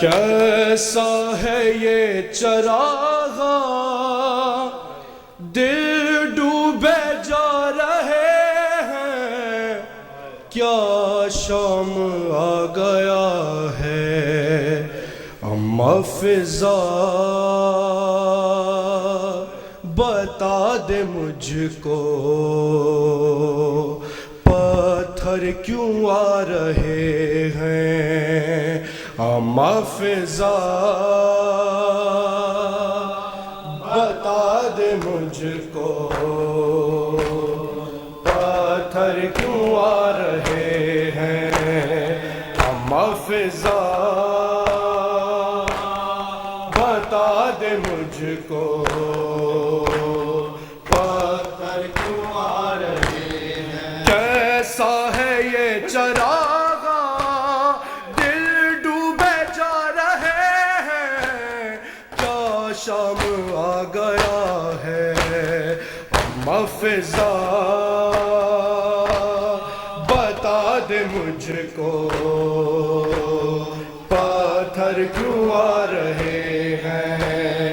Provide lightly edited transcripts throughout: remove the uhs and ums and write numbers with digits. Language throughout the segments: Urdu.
کیسا ہے یہ چراغاں دل ڈوبے جا رہے ہیں، کیا شام آ گیا ہے اما فضا بتا دے مجھ کو پتھر کیوں آ رہے ہیں اما فضا بتا دے مجھ کو پتھر کیوں آ رہے ہیں اما فضا بتا دے مجھ کو پتھر کیوں آ رہے ہیں۔ کیسا ہے یہ چراغاں دل ڈوبے جا رہے ہیں، کیا شام آ گیا ہے اما فضا بتا دے مجھ کو پتھر کیوں آ رہے ہیں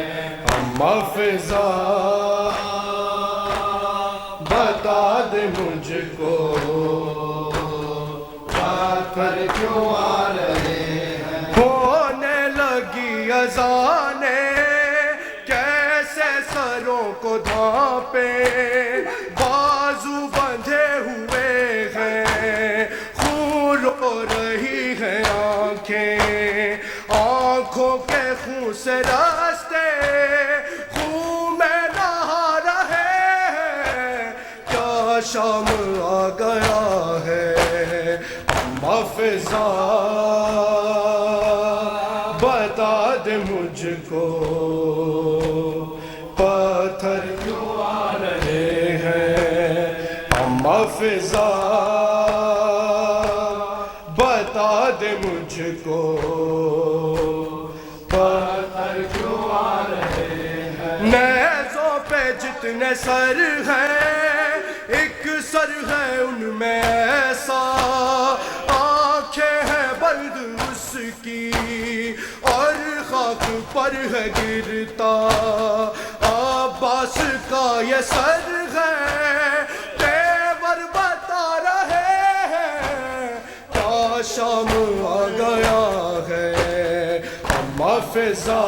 اما فضا بتا دے مجھ کو پتھر کیوں آ رہے ہیں۔ ہونے لگی اذانیں کیسے سروں کو دھانپے، بازو بندھے ہوئے ہیں خون رو رہی ہیں آنکھیں، آنکھوں کے خون سے راستے خون میں نہا رہے ہیں، کیا شام آ گیا ہے اما فضا بتا دے مجھ کو پتھر کیوں آ رہے ہیں اما فضا بتا دے مجھ کو پتھر کیوں آ رہے ہیں۔ نیزوں پہ جتنے سر ہیں ایک سر ہے ان میں ایسا، آنکھیں ہیں بند اس کی اور خاک پر ہے گرتا، عباس کا یہ سر ہے تیور بتا رہے ہیں، کیا شام آ گیا ہے اما فضا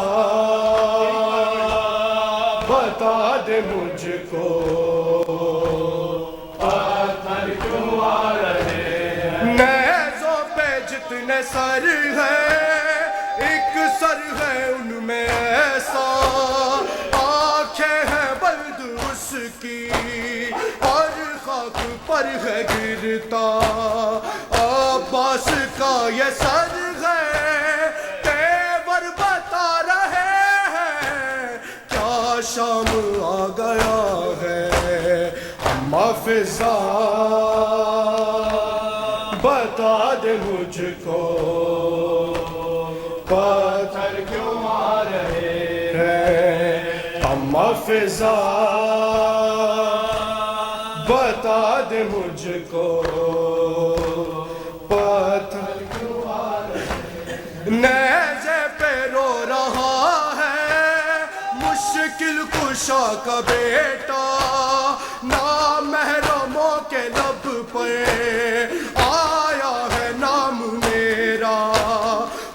بتا دے مجھ کو پتھر کیوں آ رہے ہیں۔ نیزوں پہ جتنے سر ہیں ایک سر ہے ان میں ایسا، آنکھیں ہیں بند اس کی اور خاک پر ہے گرتا، عباس کا یہ سر ہے تیور بتا رہے ہیں، کیا شام آ گیا ہے اما فضا بتا دے مجھ کو پتھر کیوں آ رہے ہیں اما فضا بتا دے مجھ کو پتھر کیوں آ رہے ہیں۔ نیزے پہ رو رہا ہے مشکل کشا کا بیٹا، نامحرموں کے لب پہ آیا ہے نام میرا،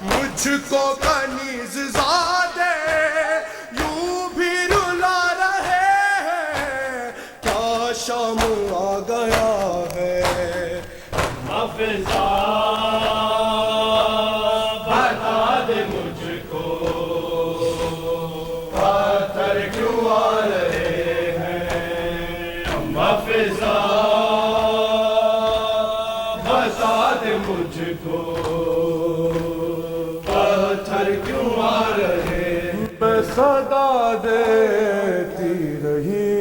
مجھ کو کنیز زادے یوں بھی رلا رہے ہیں، کیا شام آ گیا ہے اما فضا بتا دے مجھ کو پتھر کیوں آ رہے ہیں اما فضا بتا دے مجھ کو پتھر کیوں آ رہے ہیں۔ میں صدا دیتی رہی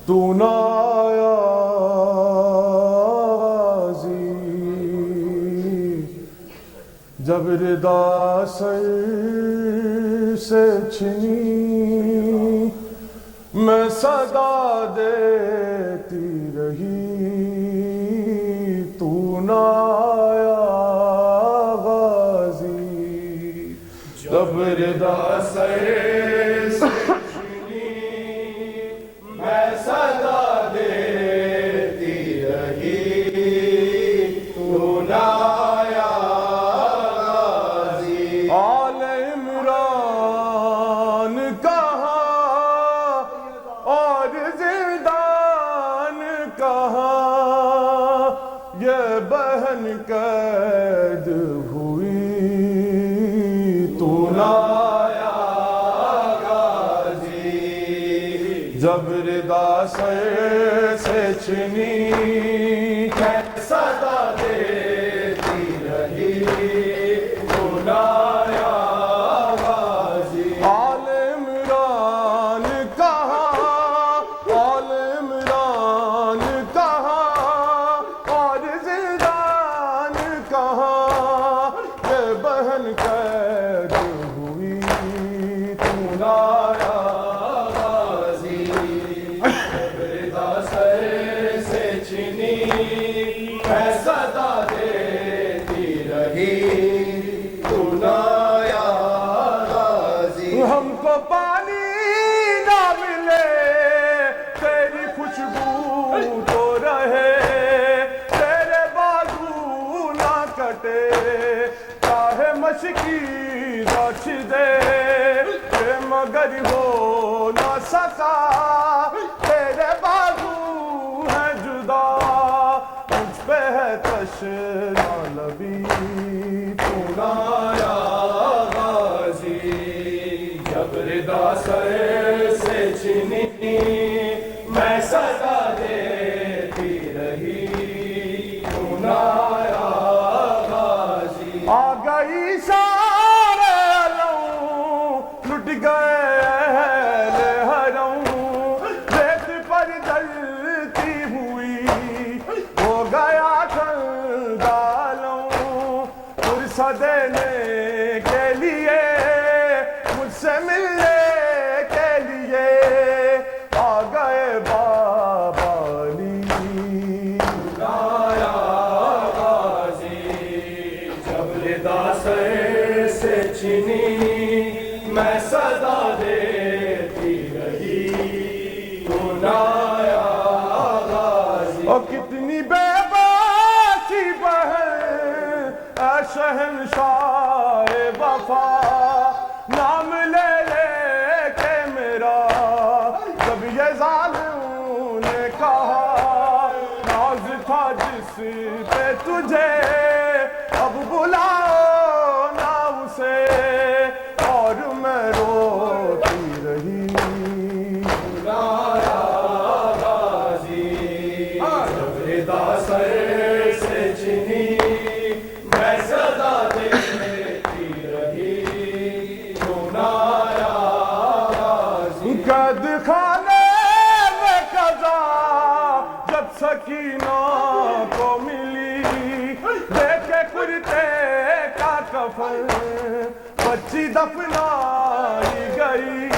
تو نہ آیا غازی، جب ردا سر سے چھنی میں صدا دیتی رہی تو نہ آیا یہ بہن قید ہوئی تو نہ آیا غازی جب ردا سر سے چھنی صدا دیتی رہی تو نہ آیا غازی آل عمران کہاں آل عمران کہاں اور زندان کہاں یہ بہن قید ہوئی تو نہ آیا غازی ردا سر سے چھنی میں صدا دیتی رہی تو نہ آیا غازی ہم کو پانی نہ ملے تیری خوشبو تو رہے تیرے بازو نہ کٹے چاہے مشکی رچ دے کہ مگر ہو نہ سکا تیرے بازو ہے جدا مجھ پہ ہے تشنا لبی تو نہ آیا غازی جب ردا سر سے چھنی میں صدا دیتی رہی تو نہ آیا غازی آ گئی سارے علم لٹ گئے اہل حرم ریت پر جلتی ہوئی ہو گیا ٹھنڈا لوں فرصت دینے کے لیے مجھ سے ملنے کے لیے آ گئے بابا علی تو نہ آیا غازی جب ردا سر سے چھنی میں صدا دیتی رہی تو نہ آیا غازی اور کتنی بے باسی بہن اے شہنشاہ وفا نام لے لے کے میرا جب یہ ظالم نے کہا ناز تھا جس پہ تجھے اب بلاؤ نہ اسے اور میں روتی رہی نہ آیا غازی جب ردا سر سے چھنی میں صدا دیتی رہی تو نہ آیا غازی قید خانے میں قضا جب سکینہ کو ملی دیکھے کرتے کا کفن بچی دفنائی گئی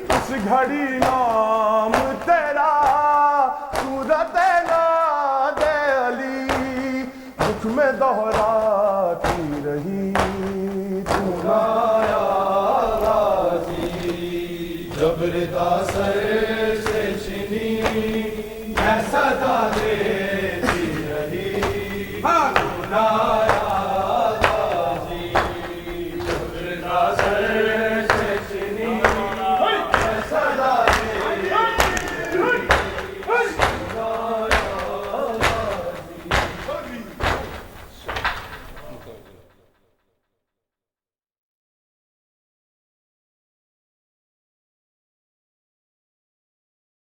اس گھڑی نام تیرا صورت ناد علی دکھ میں دہراتی رہی تو نہ آیا غازی جب ردا سر سے چھنی میں صدا دیتی رہی تو نہ